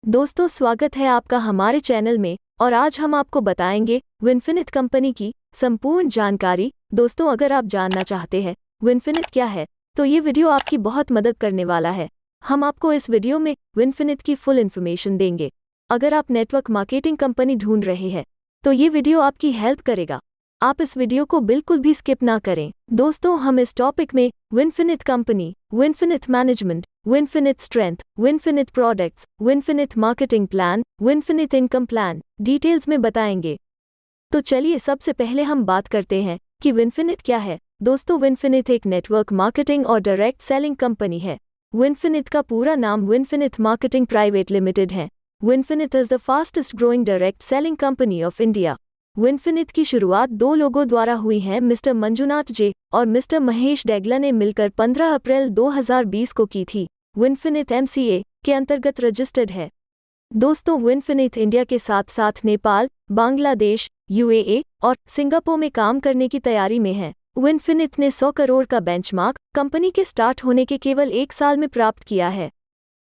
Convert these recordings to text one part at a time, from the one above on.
दोस्तों, स्वागत है आपका हमारे चैनल में। और आज हम आपको बताएंगे विनफिनिट कंपनी की संपूर्ण जानकारी। दोस्तों, अगर आप जानना चाहते हैं विनफिनिट क्या है, तो ये वीडियो आपकी बहुत मदद करने वाला है। हम आपको इस वीडियो में विनफिनिट की फुल इन्फॉर्मेशन देंगे। अगर आप नेटवर्क मार्केटिंग कंपनी ढूंढ रहे हैं तो ये वीडियो आपकी हेल्प करेगा। आप इस वीडियो को बिल्कुल भी स्किप ना करें। दोस्तों, हम इस टॉपिक में Vinfinite company, Vinfinite management, Vinfinite strength, Vinfinite products, Vinfinite marketing plan, Vinfinite income plan details में बताएंगे। तो चलिए सबसे पहले हम बात करते हैं कि विनफिनिट क्या है। दोस्तों, विनफिनिट एक नेटवर्क मार्केटिंग और डायरेक्ट सेलिंग कंपनी है। विनफिनिट का पूरा नाम विनफिनिट मार्केटिंग प्राइवेट लिमिटेड है। Vinfinite is the fastest growing direct selling company of India. विनफिनिट की शुरुआत दो लोगों द्वारा हुई है, मिस्टर मंजुनाथ जे और मिस्टर महेश डेगला ने मिलकर 15 अप्रैल 2020 को की थी। विनफिनिट MCA के अंतर्गत रजिस्टर्ड है। दोस्तों, विनफिनिट इंडिया के साथ साथ नेपाल, बांग्लादेश, UAE और सिंगापुर में काम करने की तैयारी में है। विनफिनिट ने 100 करोड़ का बेंचमार्क कंपनी के स्टार्ट होने के केवल 1 साल में प्राप्त किया है,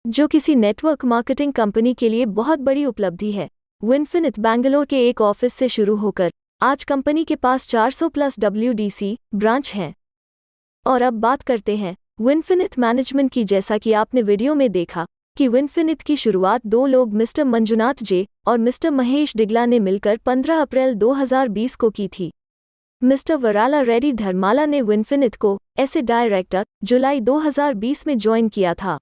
जो किसी नेटवर्क मार्केटिंग कंपनी के लिए बहुत बड़ी उपलब्धि है। विनफिनिट बैंगलोर के एक ऑफिस से शुरू होकर आज कंपनी के पास 400 प्लस WDC ब्रांच हैं। और अब बात करते हैं विनफिनिट मैनेजमेंट की। जैसा कि आपने वीडियो में देखा कि विनफिनिट की शुरुआत दो लोग मिस्टर मंजुनाथ जे और मिस्टर महेश डिगला ने मिलकर 15 अप्रैल 2020 को की थी। मिस्टर वराला रेड्डी धर्माला ने विनफिनिट को ऐसे डायरेक्टर जुलाई 2020 में ज्वाइन किया था।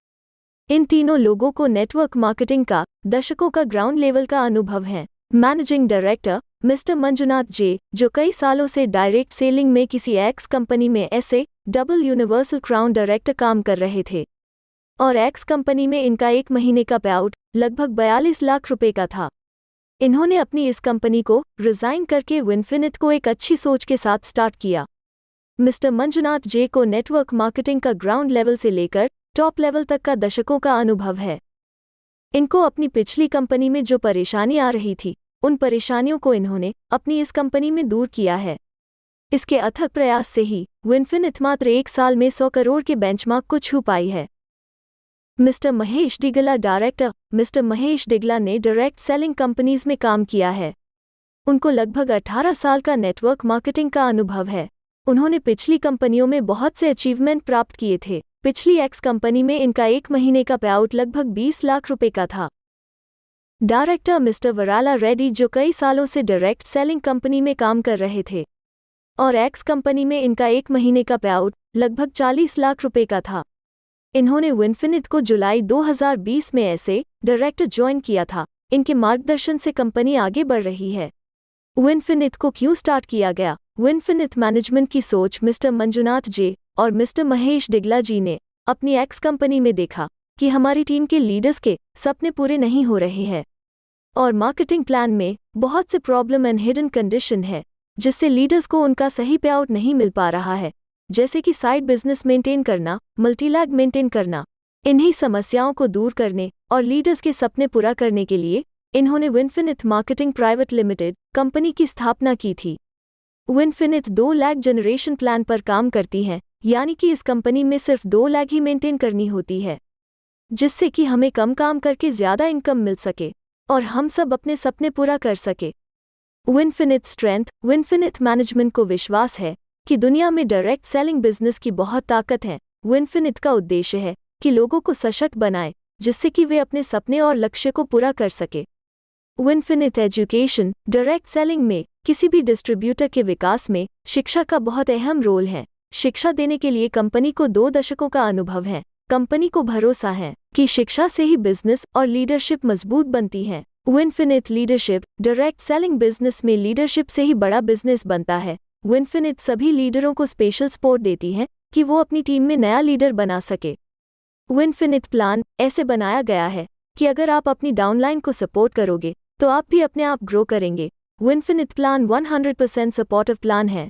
इन तीनों लोगों को नेटवर्क मार्केटिंग का दशकों का ग्राउंड लेवल का अनुभव है। मैनेजिंग डायरेक्टर मिस्टर मंजुनाथ जे, जो कई सालों से डायरेक्ट सेलिंग में किसी एक्स कंपनी में ऐसे डबल यूनिवर्सल क्राउन डायरेक्टर काम कर रहे थे, और एक्स कंपनी में इनका 1 महीने का पेआउट लगभग 42 लाख रुपए का था। इन्होंने अपनी इस कंपनी को रिजाइन करके विनफिनिट को एक अच्छी सोच के साथ स्टार्ट किया। मिस्टर मंजुनाथ जे को नेटवर्क मार्केटिंग का ग्राउंड लेवल से लेकर टॉप लेवल तक का दशकों का अनुभव है। इनको अपनी पिछली कंपनी में जो परेशानी आ रही थी, उन परेशानियों को इन्होंने अपनी इस कंपनी में दूर किया है। इसके अथक प्रयास से ही विनफिनिट मात्र 1 साल में 100 करोड़ के बेंचमार्क को छू पाई है। Mister Mahesh Digla director mister Mahesh Digla ने डायरेक्ट सेलिंग कंपनीज में काम किया है। उनको लगभग 18 साल का नेटवर्क मार्केटिंग का अनुभव है। उन्होंने पिछली कंपनियों में बहुत से अचीवमेंट प्राप्त किए थे। पिछली एक्स कंपनी में इनका 1 महीने का पेआउट लगभग 20 लाख रुपए का था। डायरेक्टर मिस्टर वराला रेड्डी, जो कई सालों से डायरेक्ट सेलिंग कंपनी में काम कर रहे थे, और एक्स कंपनी में इनका 1 महीने का पेआउट लगभग 40 लाख रुपए का था। इन्होंने विनफिनिट को जुलाई 2020 में ऐसे डायरेक्टर ज्वाइन किया था। इनके मार्गदर्शन से कंपनी आगे बढ़ रही है। विनफिनिट को क्यों स्टार्ट किया गया? विनफिनिट मैनेजमेंट की सोच मिस्टर मंजुनाथ जे और मिस्टर महेश डिगला जी ने अपनी एक्स कंपनी में देखा कि हमारी टीम के लीडर्स के सपने पूरे नहीं हो रहे हैं, और मार्केटिंग प्लान में बहुत से प्रॉब्लम एंड हिडन कंडीशन है, जिससे लीडर्स को उनका सही पे आउट नहीं मिल पा रहा है, जैसे कि साइड बिजनेस मेंटेन करना, मल्टीलैग मेंटेन करना। इन्हीं समस्याओं को दूर करने और लीडर्स के सपने पूरा करने के लिए इन्होंने विनफिनिट मार्केटिंग प्राइवेट लिमिटेड कंपनी की स्थापना की थी। विनफिनिट 2 लाख जनरेशन प्लान पर काम करती है, यानी कि इस कंपनी में सिर्फ 2 लाख ही मेंटेन करनी होती है, जिससे कि हमें कम काम करके ज़्यादा इनकम मिल सके और हम सब अपने सपने पूरा कर सके। विनफिनिट स्ट्रेंथ विनफिनिट मैनेजमेंट को विश्वास है कि दुनिया में डायरेक्ट सेलिंग बिजनेस की बहुत ताकत है। विनफिनिट का उद्देश्य है कि लोगों को सशक्त बनाए, जिससे कि वे अपने सपने और लक्ष्य को पूरा कर सके। विनफिनिट एजुकेशन डायरेक्ट सेलिंग में किसी भी डिस्ट्रीब्यूटर के विकास में शिक्षा का बहुत अहम रोल है। शिक्षा देने के लिए कंपनी को 2 दशकों का अनुभव है। कंपनी को भरोसा है कि शिक्षा से ही बिजनेस और लीडरशिप मजबूत बनती है। विनफिनिट लीडरशिप डायरेक्ट सेलिंग बिजनेस में लीडरशिप से ही बड़ा बिजनेस बनता है। विनफिनिट सभी लीडरों को स्पेशल सपोर्ट देती है कि वो अपनी टीम में नया लीडर बना सके। विनफिनिट प्लान ऐसे बनाया गया है कि अगर आप अपनी डाउनलाइन को सपोर्ट करोगे तो आप भी अपने आप ग्रो करेंगे। विनफिनिट प्लान 100% सपोर्टिव प्लान है।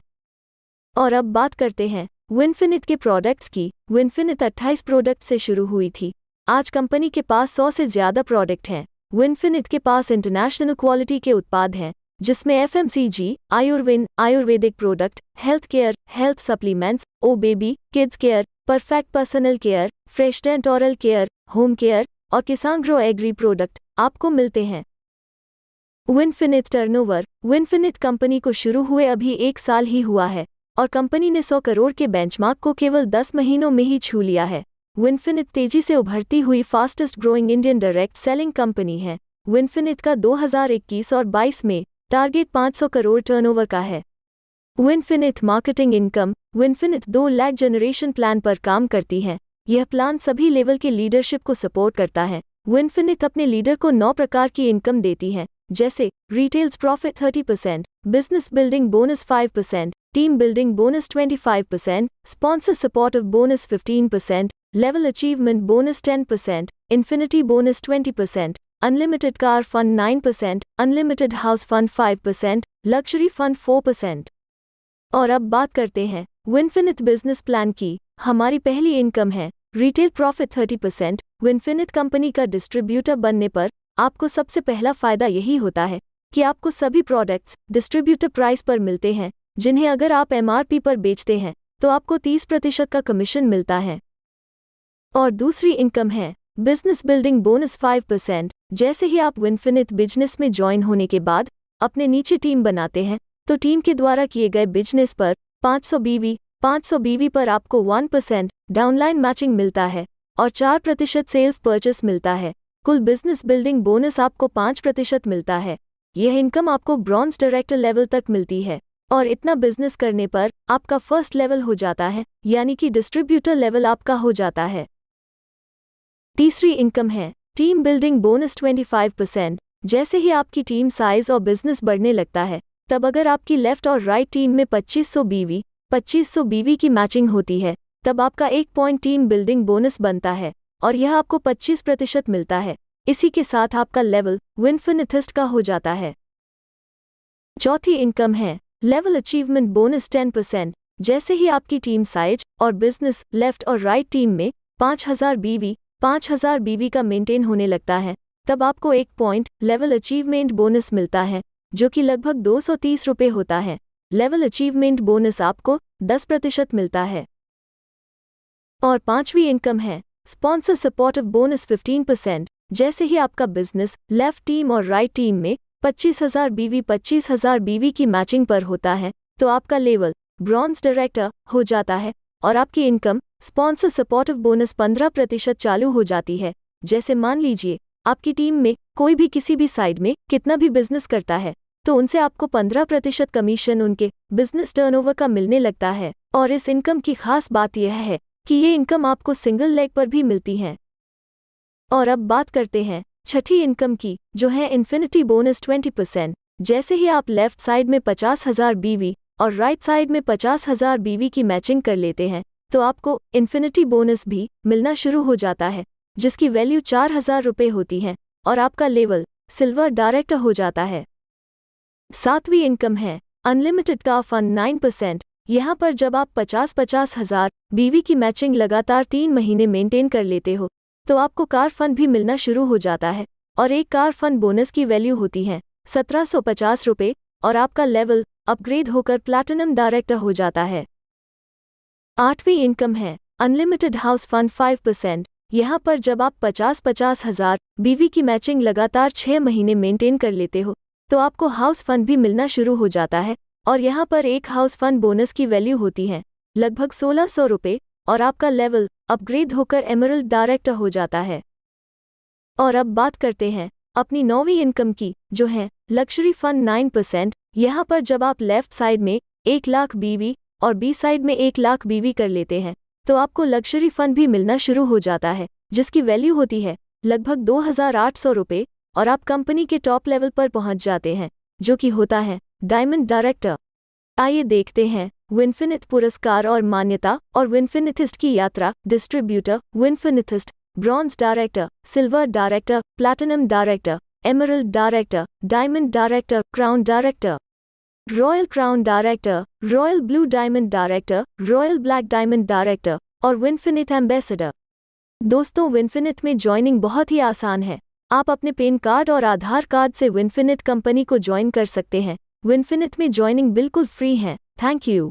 और अब बात करते हैं विनफिनिट के प्रोडक्ट्स की। विनफिनिट 28 प्रोडक्ट से शुरू हुई थी। आज कंपनी के पास 100 से ज़्यादा प्रोडक्ट हैं। विनफिनिट के पास इंटरनेशनल क्वालिटी के उत्पाद हैं, जिसमें FMCG, ayurvedic product, health care, health supplements, o baby, kids care, perfect personal care, fresh dent oral care, home care और किसानग्रो एग्री प्रोडक्ट आपको मिलते हैं। विनफिनिट टर्नओवर। विनफिनिट कंपनी को शुरू हुए अभी 1 साल ही हुआ है और कंपनी ने 100 करोड़ के बेंचमार्क को केवल 10 महीनों में ही छू लिया है। विनफिनिट तेजी से उभरती हुई fastest growing Indian direct selling company है। विनफिनिट का 2021 और 22 में टारगेट 500 करोड़ टर्नओवर का है। Vinfinite marketing income. Vinfinite 2 lakh generation plan पर काम करती है। यह प्लान सभी लेवल के लीडरशिप को सपोर्ट करता है। विनफिनिट अपने लीडर को 9 प्रकार की इनकम देती है, जैसे retails profit 30%, business building bonus 5%, team building bonus 25%, sponsor supportive bonus 15%, level achievement bonus 10%, infinity bonus 20%, unlimited car fund 9%, unlimited house fund 5%, luxury fund 4%। और अब बात करते हैं विनफिनिट बिजनेस प्लान की। हमारी पहली इनकम है रिटेल प्रॉफिट 30%। विनफिनिट कंपनी का डिस्ट्रीब्यूटर बनने पर आपको सबसे पहला फायदा यही होता है कि आपको सभी प्रोडक्ट्स डिस्ट्रीब्यूटर प्राइस पर मिलते हैं, जिन्हें अगर आप MRP पर बेचते हैं तो आपको 30% का कमीशन मिलता है। और दूसरी इनकम है बिजनेस बिल्डिंग बोनस 5%। जैसे ही आप विनफिनिट बिजनेस में ज्वाइन होने के बाद अपने नीचे टीम बनाते हैं तो टीम के द्वारा किए गए बिजनेस पर 500 BV पर आपको 1% डाउनलाइन मैचिंग मिलता है और 4% सेल्फ परचेस मिलता है। कुल बिजनेस बिल्डिंग बोनस आपको 5% मिलता है। यह इनकम आपको ब्रॉन्ज डायरेक्टर लेवल तक मिलती है और इतना बिजनेस करने पर आपका फर्स्ट लेवल हो जाता है, यानी कि डिस्ट्रीब्यूटर लेवल आपका हो जाता है। तीसरी इनकम है टीम बिल्डिंग बोनस 25%। जैसे ही आपकी टीम साइज और बिजनेस बढ़ने लगता है तब अगर आपकी लेफ्ट और राइट टीम में 2500 BV की मैचिंग होती है तब आपका 1 पॉइंट टीम बिल्डिंग बोनस बनता है और यह आपको 25% मिलता है। इसी के साथ आपका लेवल विनफिनिटिस्ट का हो जाता है। चौथी इनकम है लेवल अचीवमेंट बोनस 10%। जैसे ही आपकी टीम साइज और बिजनेस लेफ्ट और राइट टीम में 5000 BV का मेंटेन होने लगता है तब आपको 1 पॉइंट लेवल अचीवमेंट बोनस मिलता है, जो कि लगभग 230 रुपये होता है। लेवल अचीवमेंट बोनस आपको 10% मिलता है। और पांचवी इनकम है स्पॉन्सर सपोर्टिव बोनस 15%। जैसे ही आपका बिजनेस लेफ्ट टीम और राइट टीम में 25,000 BV की मैचिंग पर होता है तो आपका लेवल ब्रॉन्ज डायरेक्टर हो जाता है और आपकी इनकम स्पॉन्सर सपोर्टिव बोनस 15% चालू हो जाती है। जैसे मान लीजिए आपकी टीम में कोई भी किसी भी साइड में कितना भी बिजनेस करता है तो उनसे आपको 15% कमीशन उनके बिजनेस टर्नओवर का मिलने लगता है। और इस इनकम की खास बात यह है कि ये इनकम आपको सिंगल लेग पर भी मिलती है। और अब बात करते हैं छठी इनकम की, जो है इन्फिनिटी बोनस 20%। जैसे ही आप लेफ्ट साइड में 50,000 BV और राइट साइड में 50,000 BV की मैचिंग कर लेते हैं तो आपको इन्फिनिटी बोनस भी मिलना शुरू हो जाता है, जिसकी वैल्यू 4,000 रुपये होती है और आपका लेवल सिल्वर डायरेक्टर हो जाता है। सातवीं इनकम है अनलिमिटेड कार फंड 9%। यहाँ पर जब आप 50,000 BV की मैचिंग लगातार 3 महीने मेंटेन कर लेते हो तो आपको कार फंड भी मिलना शुरू हो जाता है और एक कार फंड बोनस की वैल्यू होती है 1750 रुपये और आपका लेवल अपग्रेड होकर प्लैटिनम डायरेक्टर हो जाता है। आठवीं इनकम है अनलिमिटेड हाउस फंड 5%। यहाँ पर जब आप 50,000 BV की मैचिंग लगातार 6 महीने मेंटेन कर लेते हो तो आपको हाउस फंड भी मिलना शुरू हो जाता है और यहाँ पर एक हाउस फंड बोनस की वैल्यू होती है लगभग 1600 रुपये और आपका लेवल अपग्रेड होकर एमरल्ड डायरेक्टर हो जाता है। और अब बात करते हैं अपनी 9वीं इनकम की, जो है लग्जरी फंड 9%। यहाँ पर जब आप लेफ्ट साइड में 1 लाख BV और बी साइड में 1 लाख BV कर लेते हैं तो आपको लग्जरी फंड भी मिलना शुरू हो जाता है, जिसकी वैल्यू होती है लगभग 2800 रुपये और आप कंपनी के टॉप लेवल पर पहुंच जाते हैं, जो कि होता है डायमंड डायरेक्टर। आइए देखते हैं विनफिनिट पुरस्कार और मान्यता और विनफिनिटिस्ट की यात्रा। Distributor Vinfinitist, bronze director, silver director, platinum director, emerald director, diamond director, crown director, royal crown director, royal blue diamond director, royal black diamond director और विनफिनिट एम्बेसडर। दोस्तों, विनफिनिट में ज्वाइनिंग बहुत ही आसान है। आप अपने पैन कार्ड और आधार कार्ड से विनफिनिट कंपनी को ज्वाइन कर सकते हैं। विनफिनिट में ज्वाइनिंग बिल्कुल फ्री है। Thank you.